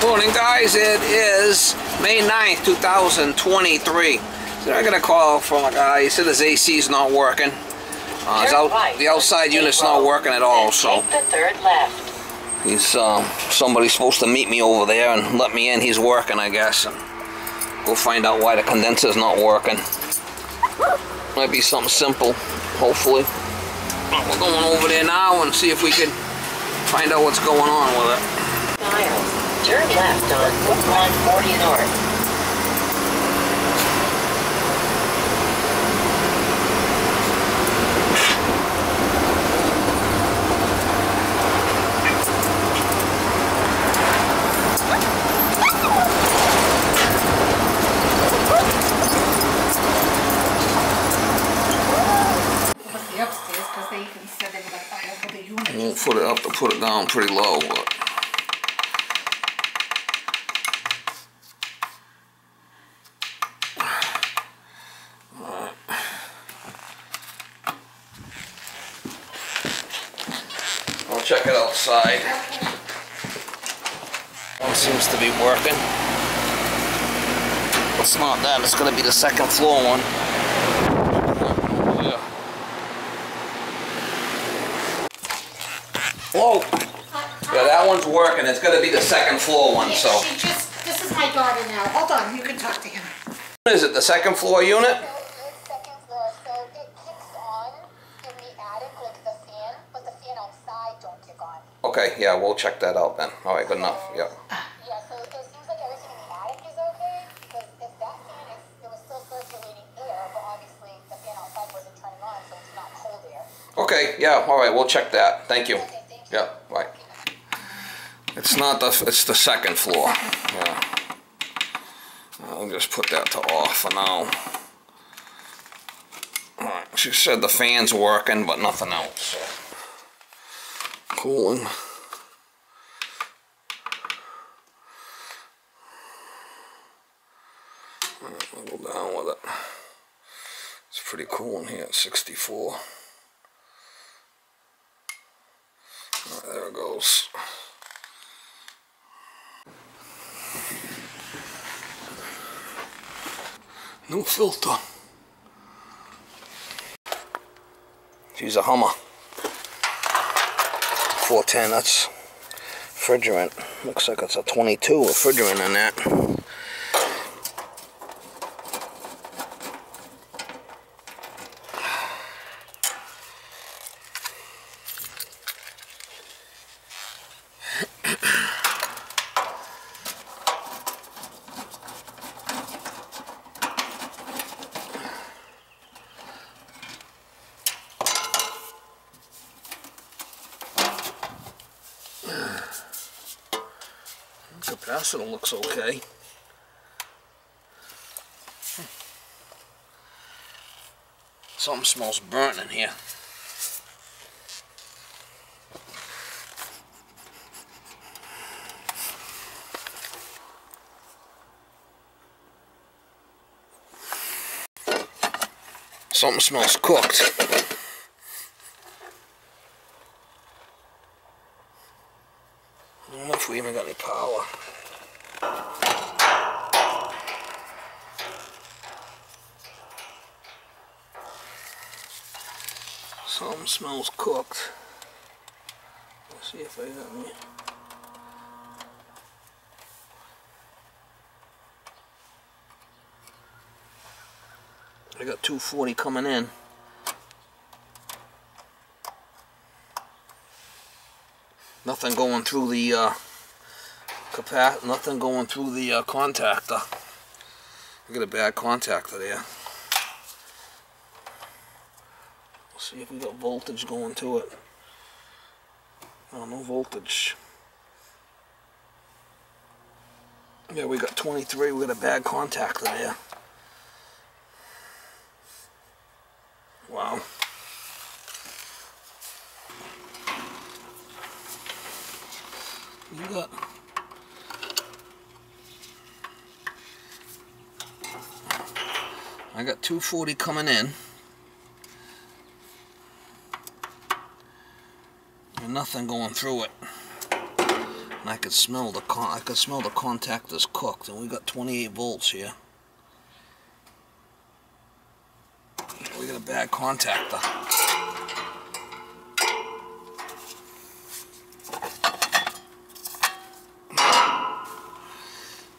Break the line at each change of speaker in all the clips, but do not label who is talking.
Morning, guys. It is May 9th, 2023. So I got a call from a guy. He said his AC is not working. The outside unit's not working at all. So
take the third left.
he's somebody's supposed to meet me over there and let me in. He's working, I guess. And we'll find out why the condenser's not working. Might be something simple, hopefully. We're going over there now and see if we can find out what's going on with it.
Miles, turn left on Woodlawn 40 North.
We'll put it up to put it down pretty low, but I'll check it outside. One seems to be working. It's not that, it's gonna be the second floor one. Whoa! Yeah, that one's working. It's going to be the second floor one, so.
This is my daughter now. Hold on, you can talk to him.
Is it the second floor unit?
So it is second floor, so it kicks on in the attic, like the fan, but the fan outside don't kick on.
Okay, yeah, we'll check that out then. All right, good enough, yeah.
Yeah, so it seems like everything in the attic is okay, because if that fan is, it was still circulating air, but obviously the fan outside wasn't turning on, so it's not cold air.
Okay, yeah, all right, we'll check that. Thank you.
Okay, thank you.
Yeah, right. It's not the, it's the second floor. Yeah. I'll just put that to off for now. All right, she said the fan's working, but nothing else. So. Cooling. All right, I'll go down with it. It's pretty cool in here at 64. There it goes. No filter. She's a Hummer. 410, that's refrigerant. Looks like it's a 22 refrigerant in that. Capacitor looks okay. Something smells burnt in here. Something smells cooked. I don't know if we even got any power. Something smells cooked. Let's see if I got any. I got 240 coming in. Nothing going through the nothing going through the contactor. I got a bad contactor there. We'll see if we got voltage going to it. Oh, no voltage. Yeah, we got 23. We got a bad contactor there. Wow. You got I got 240 coming in and nothing going through it. And I could smell the contactors cooked, and we got 28 volts here. We got a bad contactor.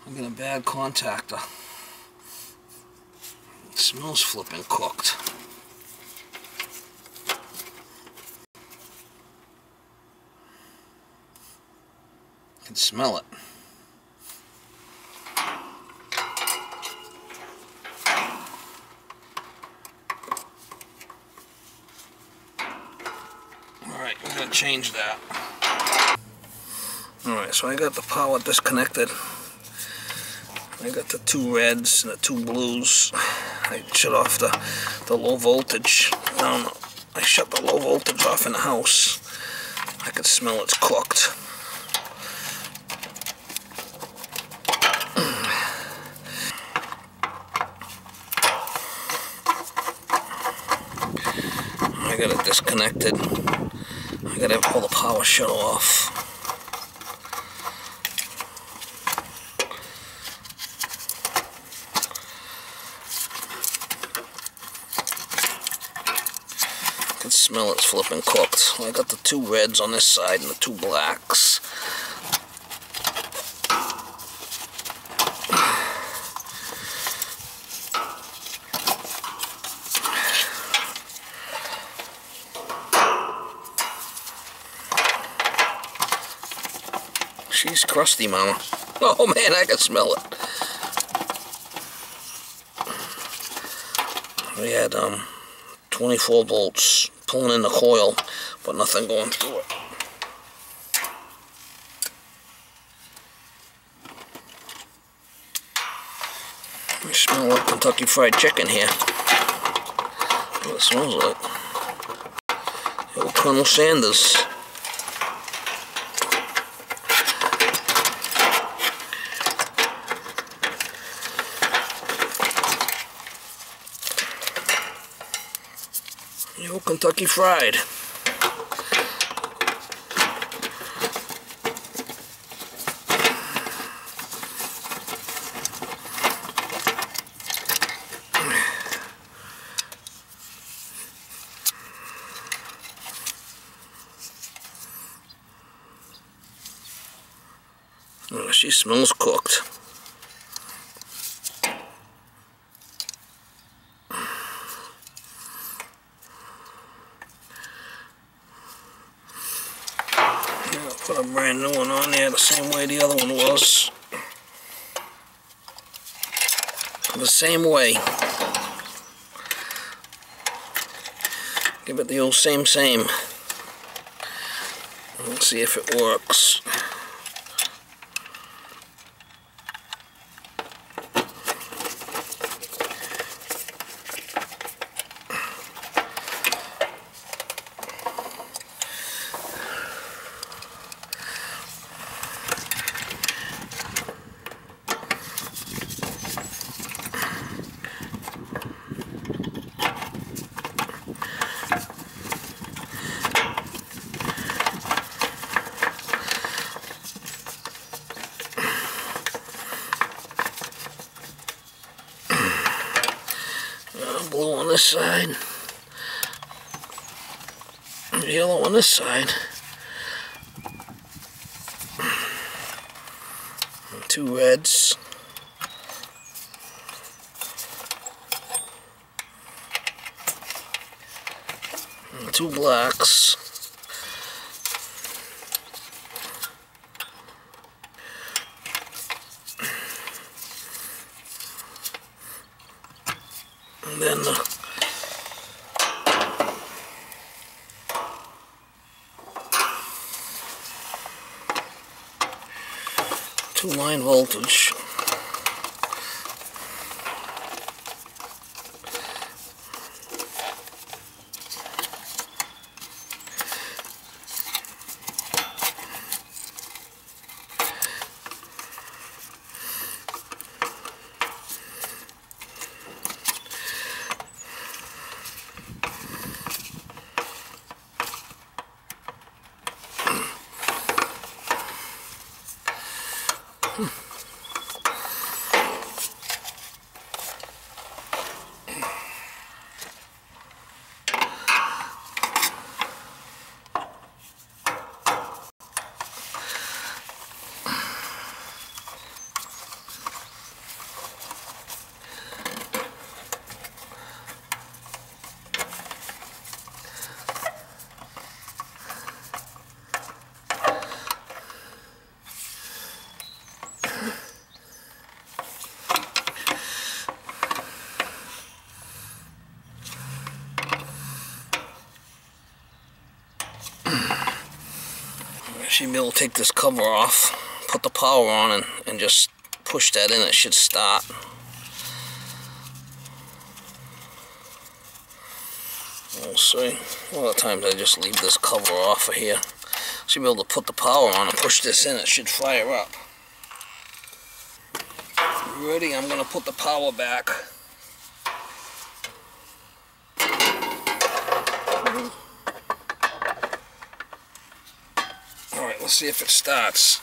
I got a bad contactor. It smells flipping cooked. I can smell it. Alright, we're going to change that. Alright, so I got the power disconnected. I got the 2 reds and the 2 blues. I shut off the low voltage. I shut the low voltage off in the house. I could smell it's cooked. I got it disconnected. I got to have all the power shut off. I can smell it's flipping cooked. I got the 2 reds on this side and the 2 blacks. She's crusty, Mama. Oh man, I can smell it. We had 24 volts pulling in the coil, but nothing going through it. We smell like Kentucky Fried Chicken here. That's what it smells like. Old Colonel Sanders. Kentucky Fried. Oh, she smells cooked. Put a brand new one on there the same way the other one was. The same way. Give it the old same. Let's see if it works. Blue on this side, yellow on this side, 2 reds, and 2 blacks, and then the 2 line voltage. Should be able to take this cover off, put the power on, and just push that in. It should start. We'll see. A lot of times I just leave this cover off of here. Should be able to put the power on and push this in. It should fire up. Ready? I'm going to put the power back. Alright, let's see if it starts.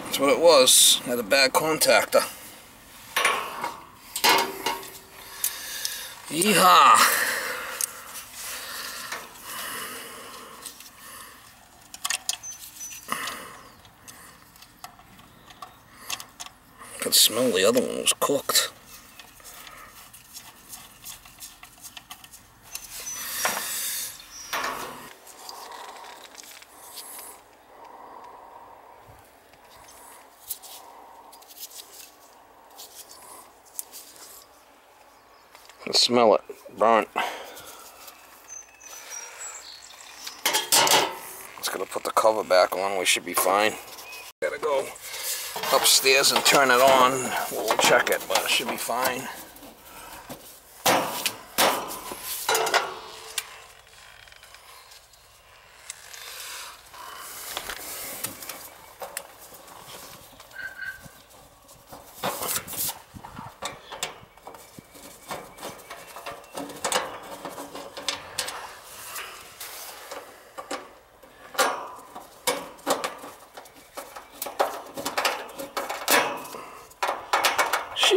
That's what it was. Had a bad contactor. Yeehaw! I could smell the other one was cooked. I can smell it burnt. Just gonna put the cover back on. We should be fine. Gotta go upstairs and turn it on. We'll check it, but it should be fine.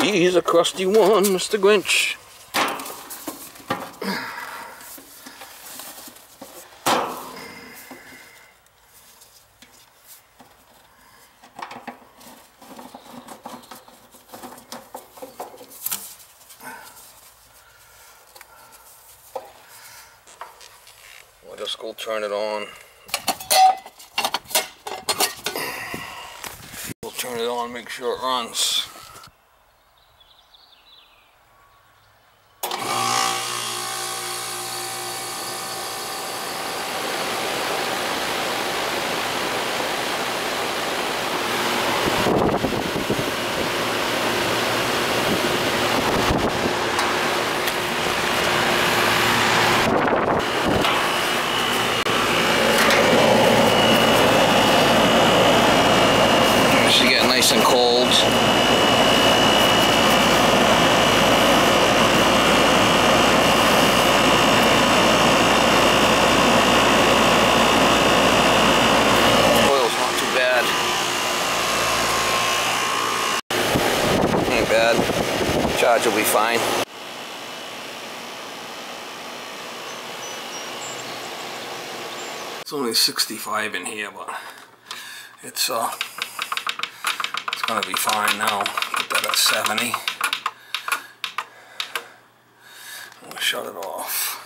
She's a crusty one, Mr. Grinch. We'll just go turn it on. We'll turn it on, make sure it runs. Nice and cold. Oil's not too bad. Ain't bad. Charge will be fine. It's only 65 in here, but it's gonna be fine now. Put that at 70. I'm gonna shut it off.